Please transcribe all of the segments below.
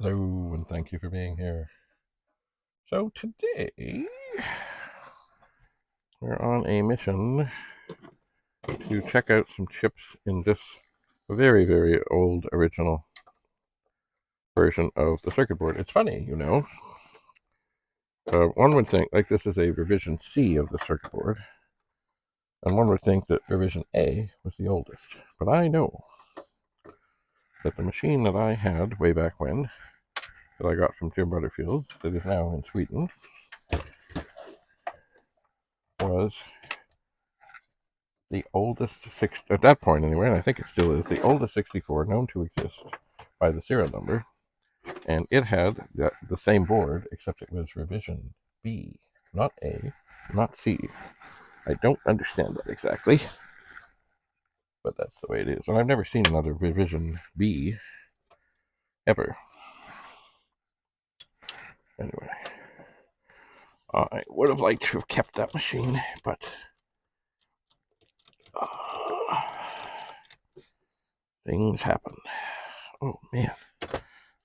Hello, and thank you for being here. So today, we're on a mission to check out some chips in this very, very old original version of the circuit board. It's funny, one would think, like, this is a revision C of the circuit board, and one would think that revision A was the oldest. But I know that the machine that I had way back when, that I got from Jim Butterfield, that is now in Sweden, was the oldest at that point anyway, and I think it still is, the oldest 64 known to exist by the serial number, and it had the same board, except it was revision B, not A, not C. I don't understand that exactly, but that's the way it is. And I've never seen another revision B ever. Anyway, I would have liked to have kept that machine, but things happen. Oh man,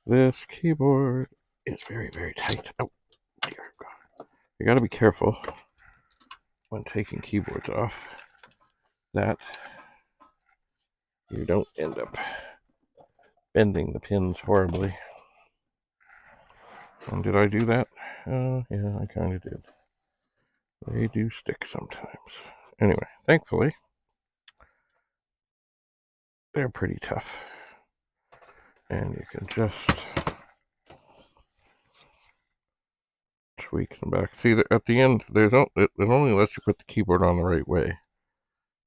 this keyboard is very, very tight. Oh dear God. You gotta be careful when taking keyboards off that you don't end up bending the pins horribly. And did I do that? Yeah, I kind of did. They do stick sometimes. Anyway, thankfully, they're pretty tough. And you can just tweak them back. See, at the end, it only lets you put the keyboard on the right way,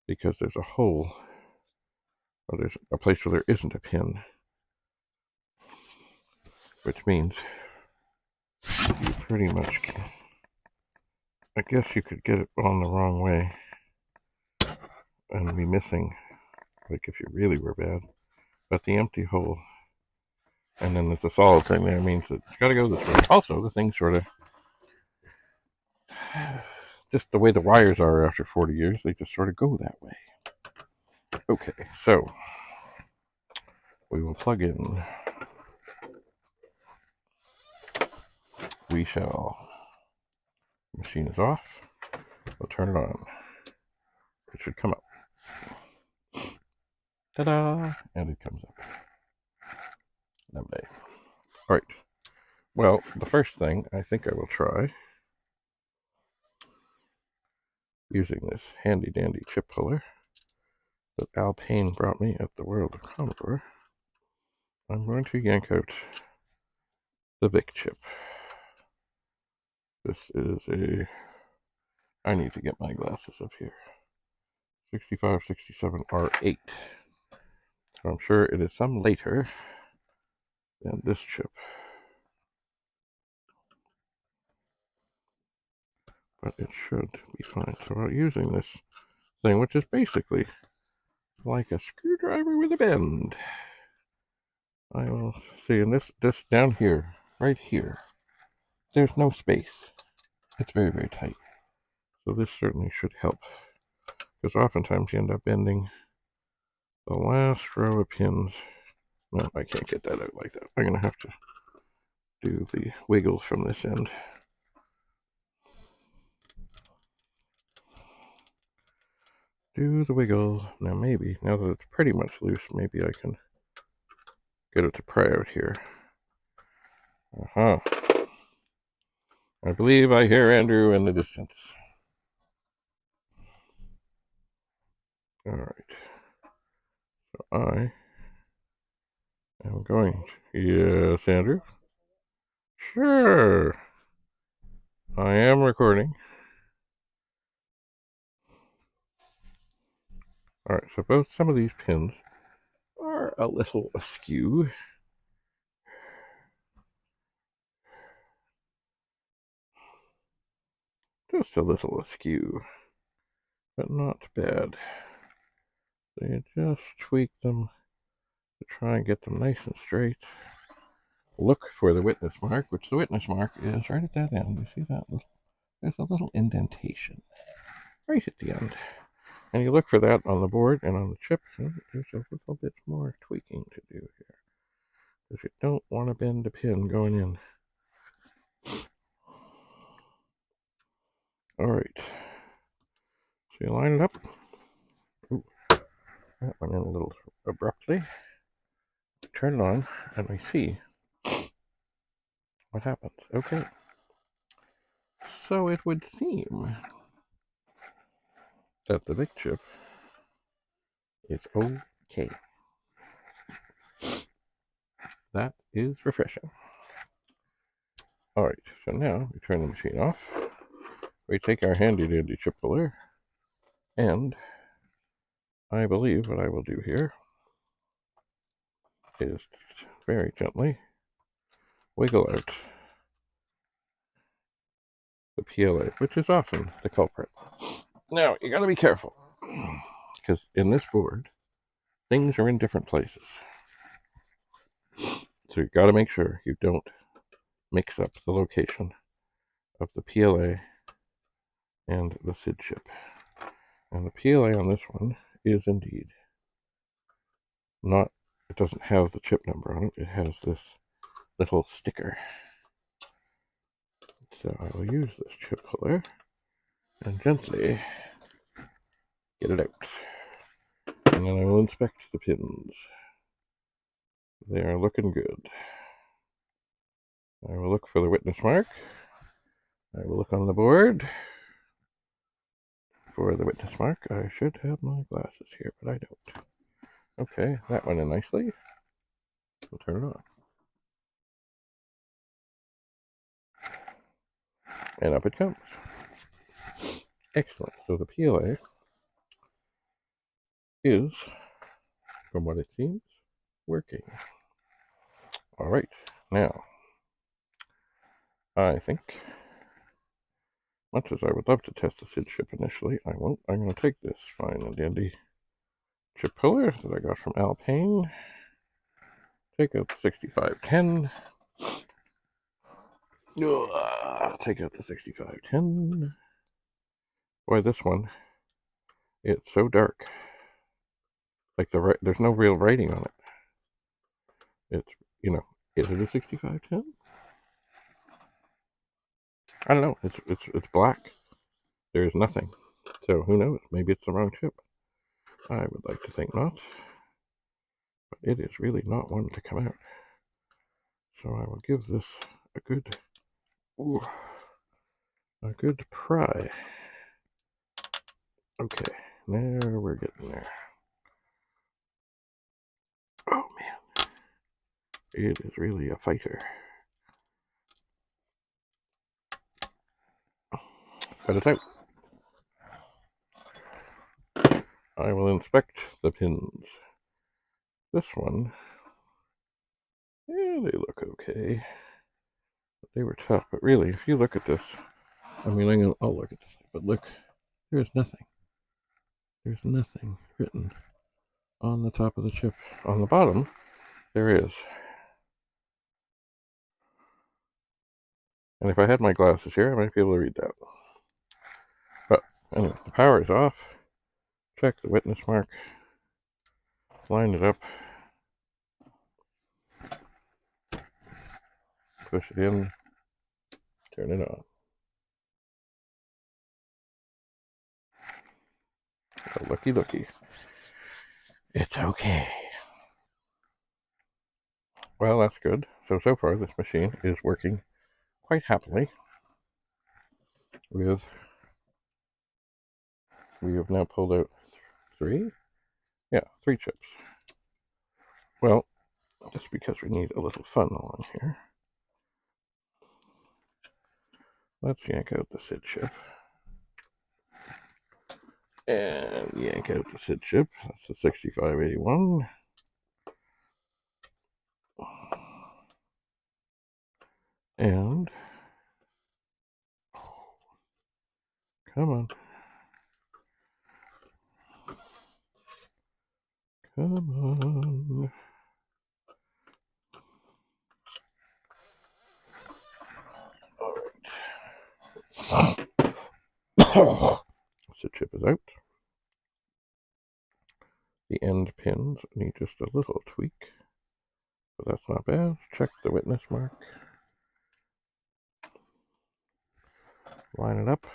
because there's a hole, or there's a place where there isn't a pin, which means you pretty much can. I guess you could get it on the wrong way and be missing, like if you really were bad. But the empty hole, and then there's a solid thing there, means that you gotta go this way. Also, the thing sort of, just the way the wires are after 40 years, they just sort of go that way. Okay, so we will plug in. We shall. Machine is off. We'll turn it on. It should come up. Ta-da! And it comes up. Lovely. All right. Well, the first thing I think I will try, using this handy dandy chip puller that Al Payne brought me at the World of Commodore, I'm going to yank out the Vic chip. This is I need to get my glasses up here. 6567R8. So I'm sure it is some later than this chip. But it should be fine. So I'm using this thing, which is basically like a screwdriver with a bend. I will see, and this down here, right here, there's no space. It's very, very tight. So this certainly should help, because oftentimes you end up bending the last row of pins. No, I can't get that out like that. I'm going to have to do the wiggle from this end. Do the wiggle. Now maybe, now that it's pretty much loose, maybe I can get it to pry out here. I believe I hear Andrew in the distance. Alright. So I am going. Yes, Andrew? Sure. I am recording. Alright, so some of these pins are a little askew. Just a little askew, but not bad. So you just tweak them to try and get them nice and straight. Look for the witness mark, which the witness mark is right at that end. You see that? There's a little indentation right at the end. And you look for that on the board and on the chip. There's a little bit more tweaking to do here. because you don't want to bend a pin going in. All right. So you line it up. Ooh, that went in a little abruptly. Turn it on, and we see what happens. Okay. So it would seem that the big chip is okay. That is refreshing. All right, so now we turn the machine off. We take our handy dandy chip puller, and I believe what I will do here is very gently wiggle out the PLA, which is often the culprit. Now, you gotta be careful, because in this board, things are in different places. So you gotta make sure you don't mix up the location of the PLA and the SID chip. And the PLA on this one is indeed not, it doesn't have the chip number on it, it has this little sticker. So I will use this chip puller and gently get it out. And then I will inspect the pins. They are looking good. I will look for the witness mark. I will look on the board for the witness mark. I should have my glasses here, but I don't. Okay, that went in nicely. We'll turn it on. And up it comes. Excellent. So the PLA is, from what it seems, working. All right. Now, I think, much as I would love to test the SID chip initially, I won't. I'm going to take this fine and dandy chip puller that I got from Alpine. Take out the 6510. Take out the 6510. Boy, this one, it's so dark. Like there's no real writing on it. It's, is it a 6510? I don't know. It's black. There's nothing. So who knows? Maybe it's the wrong chip. I would like to think not. But it is really not one to come out. So I will give this a good pry. Okay, now we're getting there. Oh man, it is really a fighter. But it's out. I will inspect the pins. This one, yeah, they look okay. They were tough, but really, if you look at this, I mean, I'll look at this, but look, there's nothing. There's nothing written on the top of the chip. On the bottom, there is. And if I had my glasses here, I might be able to read that. But anyway, the power is off. Check the witness mark. Line it up. Push it in. Turn it on. Oh, looky looky. It's okay. Well, that's good. So far this machine is working quite happily we have now pulled out three chips. Well, just because we need a little fun along here, let's yank out the SID chip. And yank out the SID chip. That's the 6581. And come on. Come on. Alright. SID chip is out. The end pins need just a little tweak, but that's not bad. Check the witness mark. Line it up.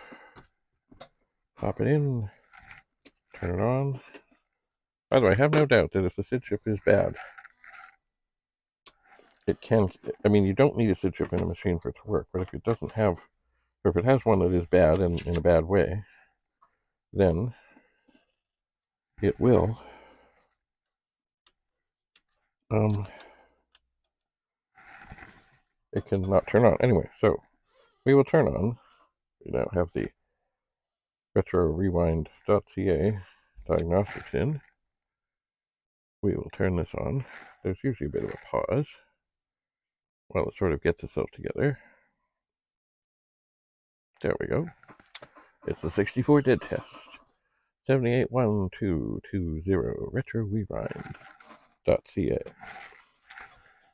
Pop it in. Turn it on. By the way, I have no doubt that if the SID chip is bad, it can, I mean, you don't need a SID chip in a machine for it to work, but if it doesn't have, or if it has one that is bad and in a bad way, then it will it cannot turn on. Anyway, so we will turn on. We now have the retrorewind.ca diagnostics in. We will turn this on. There's usually a bit of a pause while it sort of gets itself together. There we go. It's the 64 dead test. 781220 retrorewind.ca.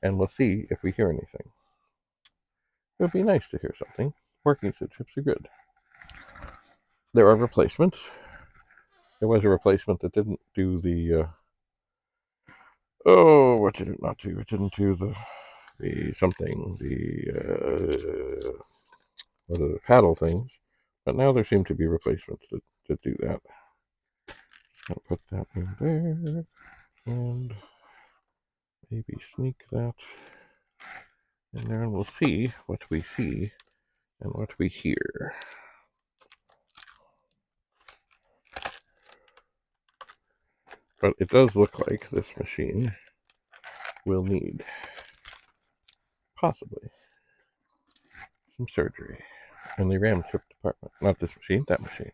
And we'll see if we hear anything. It would be nice to hear something. Working SID chips are good. There are replacements. There was a replacement that didn't do the what did it not do? It didn't do the something, what are the paddle things. But now there seem to be replacements that do that. I'll put that in there and maybe sneak that in there, and we'll see what we see and what we hear. But it does look like this machine will need possibly some surgery in the RAM chip department. Not this machine, that machine.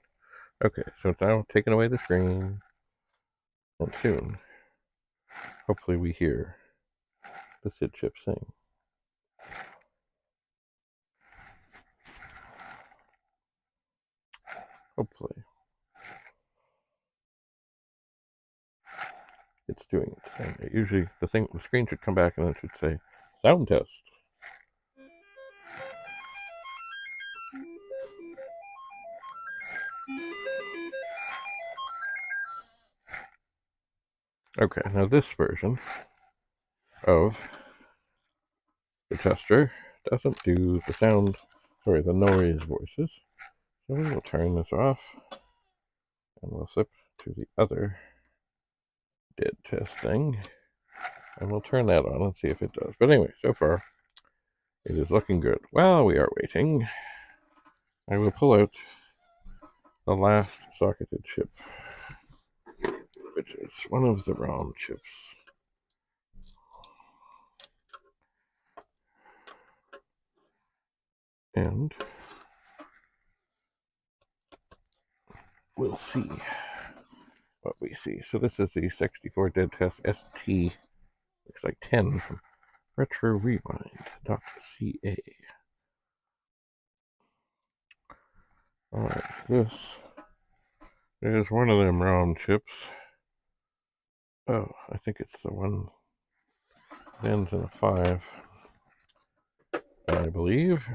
Okay, so it's now taking away the screen, and soon, hopefully we hear the SID chip sing. Hopefully. It's doing its thing. Usually the screen should come back and it should say, sound test. Okay, now this version of the tester doesn't do the noise voices. So we will turn this off and we'll flip to the other dead test thing and we'll turn that on and see if it does. But anyway, so far it is looking good. While we are waiting, I will pull out the last socketed chip, which is one of the ROM chips. And we'll see what we see. So this is the 64 dead test ST, looks like 10 from retrorewind.ca. Alright, this is one of them ROM chips. Oh, I think it's the one that ends in a 5, I believe.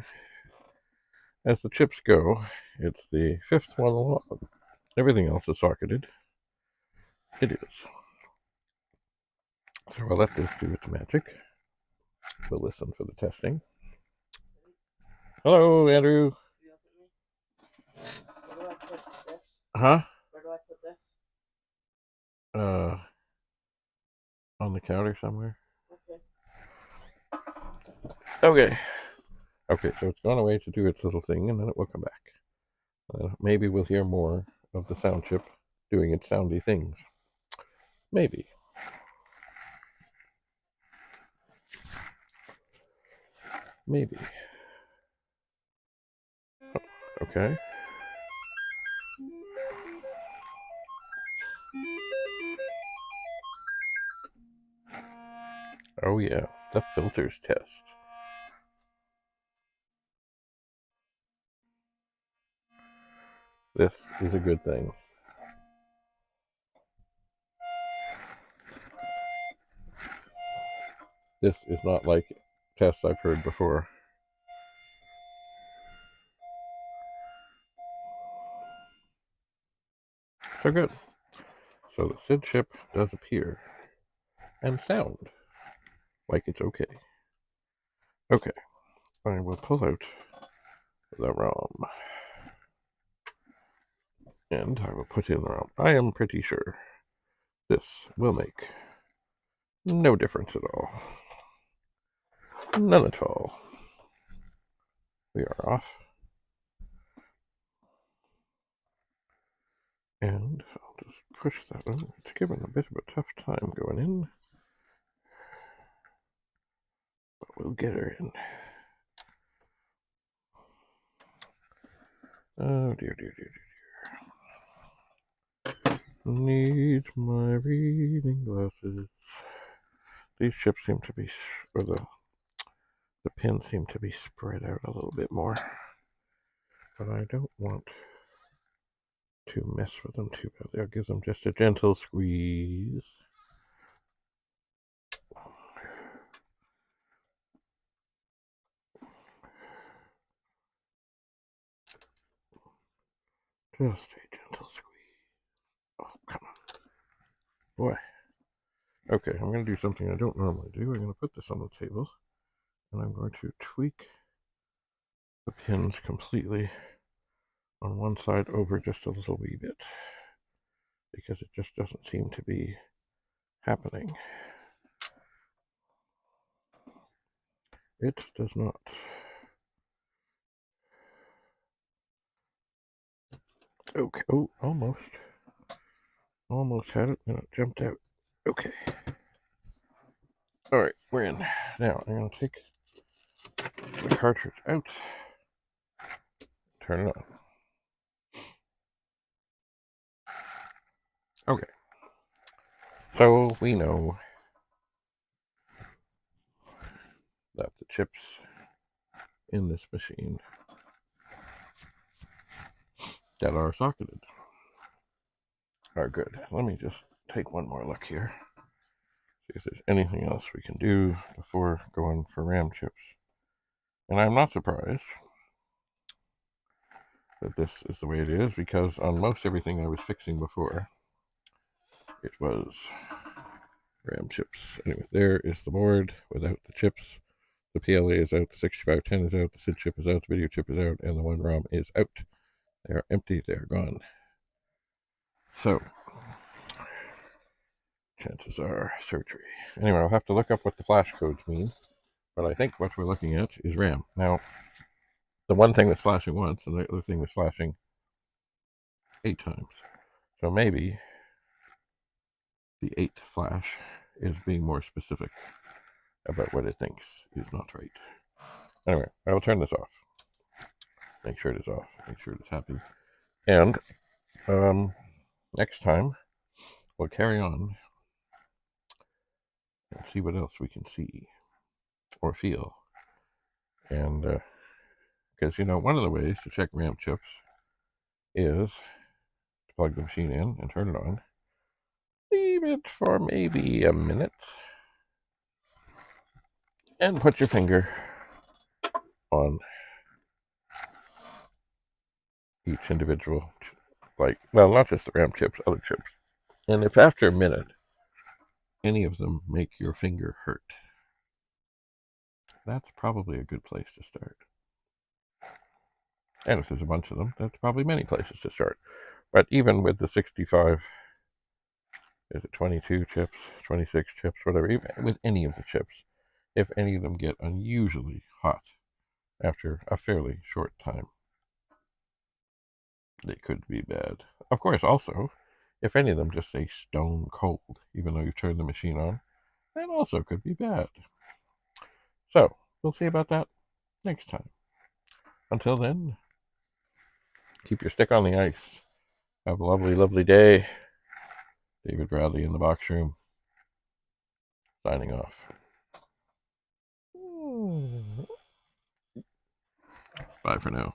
As the chips go, it's the 5th one along. Everything else is socketed. It is. So we'll let this do its magic. We'll listen for the testing. Hello, Andrew. Where do I put this? Huh? Where do I put this? On the counter somewhere. Okay. Okay, so it's gone away to do its little thing, and then it will come back. Maybe we'll hear more of the sound chip doing its soundy things. Maybe. Maybe. Oh, okay. Oh yeah, the filters test. This is a good thing. This is not like tests I've heard before. So good. So the SID chip does appear and sound like it's okay. Okay, I will pull out the ROM. And I will put in the ROM. I am pretty sure this will make no difference at all. None at all. We are off. And I'll just push that in. It's given a bit of a tough time going in. But we'll get her in. Oh dear, dear, dear, dear. Need my reading glasses. These chips seem to be, or the pins seem to be spread out a little bit more. But I don't want to mess with them too badly. I'll give them just a gentle squeeze. Just a gentle squeeze. Oh, come on. Boy. Okay, I'm going to do something I don't normally do. I'm going to put this on the table, and I'm going to tweak the pins completely on one side over just a little wee bit, because it just doesn't seem to be happening. It does not. Okay, oh, almost. Almost had it, and it jumped out. Okay. Alright, we're in. Now, I'm going to take the cartridge out, turn it on. Okay. So, we know that the chips in this machine that are socketed are good. Let me just take one more look here. See if there's anything else we can do before going for RAM chips. And I'm not surprised that this is the way it is, because on most everything I was fixing before, it was RAM chips. Anyway, there is the board without the chips. The PLA is out, the 6510 is out, the SID chip is out, the video chip is out, and the one ROM is out. They are empty, they are gone. So, chances are surgery. Anyway, I'll have to look up what the flash codes mean, but I think what we're looking at is RAM. Now, the one thing that's flashing once, and the other thing that's flashing 8 times. So maybe the 8th flash is being more specific about what it thinks is not right. Anyway, I will turn this off. Make sure it is off. Make sure it's happy. And next time, we'll carry on and see what else we can see or feel. And because, one of the ways to check RAM chips is to plug the machine in and turn it on. Leave it for maybe a minute. And put your finger on each individual, not just the RAM chips, other chips. And if after a minute, any of them make your finger hurt, that's probably a good place to start. And if there's a bunch of them, that's probably many places to start. But even with the 65, is it 22 chips, 26 chips, whatever, even with any of the chips, if any of them get unusually hot after a fairly short time, they could be bad. Of course, also, if any of them just stay stone cold, even though you turn the machine on, that also could be bad. So, we'll see about that next time. Until then, keep your stick on the ice. Have a lovely, lovely day. David Bradley in the box room, signing off. Bye for now.